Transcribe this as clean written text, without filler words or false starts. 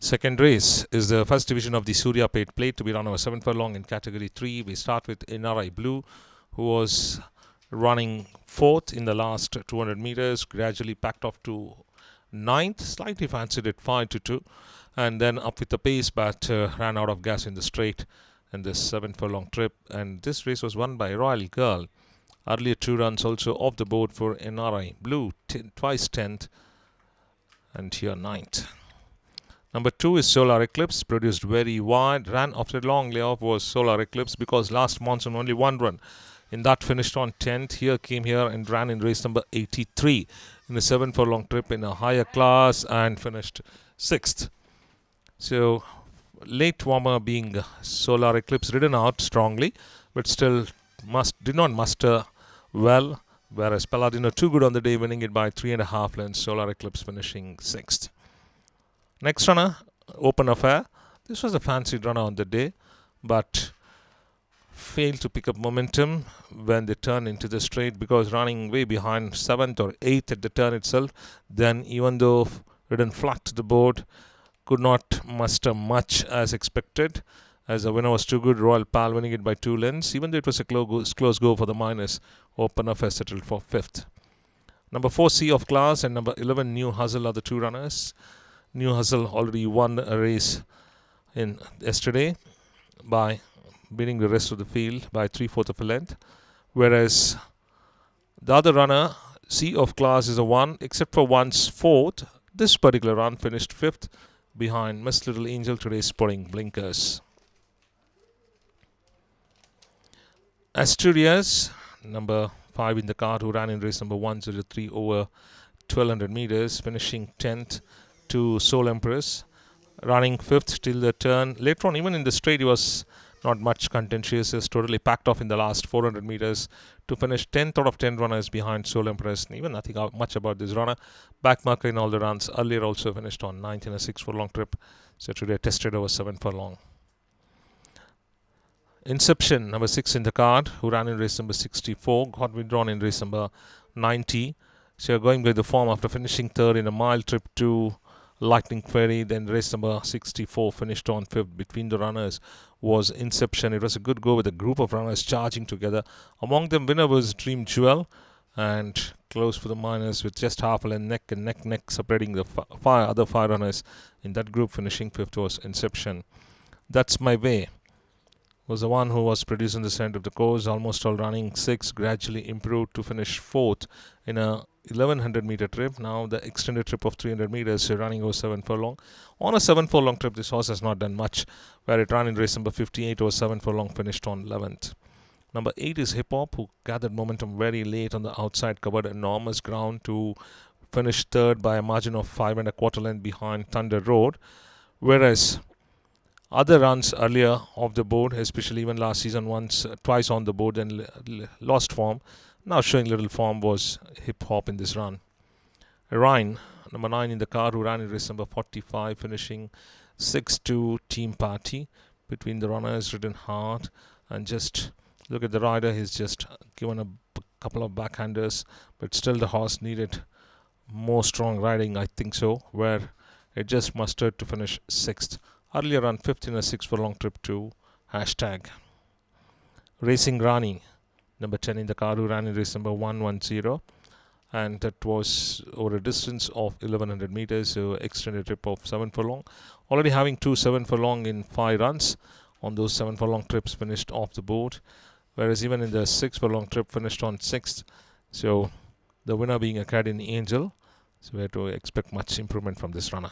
Second race is the first division of the Suryapet plate to be run over 7 furlong in category 3. We start with NRI Blue, who was running 4th in the last 200 meters, gradually packed off to 9th, slightly fancied at 5-2, and then up with the pace, but ran out of gas in the straight in this 7 furlong trip. And this race was won by Royal Girl. Earlier 2 runs also off the board for NRI Blue, twice 10th, and here 9th. Number 2 is Solar Eclipse, produced very wide, ran after a long layoff was Solar Eclipse because last monsoon only 1 run. In that finished on 10th, came here and ran in race number 83 in a 7 furlong trip in a higher class and finished 6th. So late warmer being Solar Eclipse, ridden out strongly, but still did not muster well, whereas Palladino too good on the day, winning it by 3.5 lengths, Solar Eclipse finishing 6th. Next runner, Open Affair. This was a fancied runner on the day, but failed to pick up momentum when they turned into the straight because running way behind 7th or 8th at the turn itself. Then even though ridden flat to the board, could not muster much as expected, as the winner was too good, Royal Pal winning it by 2 lengths. Even though it was a close go for the minors, Open Affair settled for 5th. Number 4, Sea of Class, and number 11, New Hustle are the 2 runners. New Hustle already won a race in yesterday by beating the rest of the field by 3/4 of a length, whereas the other runner, Sea of Class, is a 1, except for one's 4th. This particular run finished 5th behind Miss Little Angel, today sporting blinkers. Asturias, number 5 in the card, who ran in race number 103 over 1200 meters, finishing 10th to Soul Empress, running 5th till the turn. Later on, even in the straight, he was not much contentious. He was totally packed off in the last 400 meters to finish 10th out of 10 runners behind Soul Empress. And even nothing much about this runner. Back marker in all the runs. Earlier also finished on 9th in a 6 furlong trip. So today tested over 7 furlong. Inception, number 6 in the card, who ran in race number 64, got withdrawn in race number 90. So going with the form after finishing 3rd in a mile trip to Lightning Fairy. Then race number 64 finished on 5th. Between the runners was Inception. It was a good go with a group of runners charging together. Among them, winner was Dream Jewel, and close for the minors with just half a length, neck separating the other 5 runners in that group. Finishing 5th was Inception. That's My Way was the one who was produced in the center of the course, almost all running 6, gradually improved to finish 4th in a 1100 meter trip. Now the extended trip of 300 meters, so running over 7 furlong. On a 7 furlong trip, this horse has not done much, where it ran in race number 58 over 7 furlong, finished on 11th. Number 8 is Hip Hop, who gathered momentum very late on the outside, covered enormous ground to finish 3rd by a margin of 5.25 length behind Thunder Road, whereas other runs earlier off the board, especially even last season, twice on the board and lost form. Now showing little form was Hip Hop in this run. RANI, number 9 in the card, who ran in race number 45, finishing 6th to Team Party. Between the runners, ridden hard, and just look at the rider. He's just given a couple of backhanders, but still the horse needed more strong riding, I think so, where it just mustered to finish 6th. Earlier run 5th in a 6 furlong trip to #. Racing Rani, number 10 in the card, who ran in race number 110, and that was over a distance of 1100 meters, so extended trip of 7 furlong. Already having 2 7 furlong in 5 runs on those 7 furlong trips, finished off the board, whereas even in the 6 furlong trip finished on 6th. So the winner being Academy Angel, so we have to expect much improvement from this runner.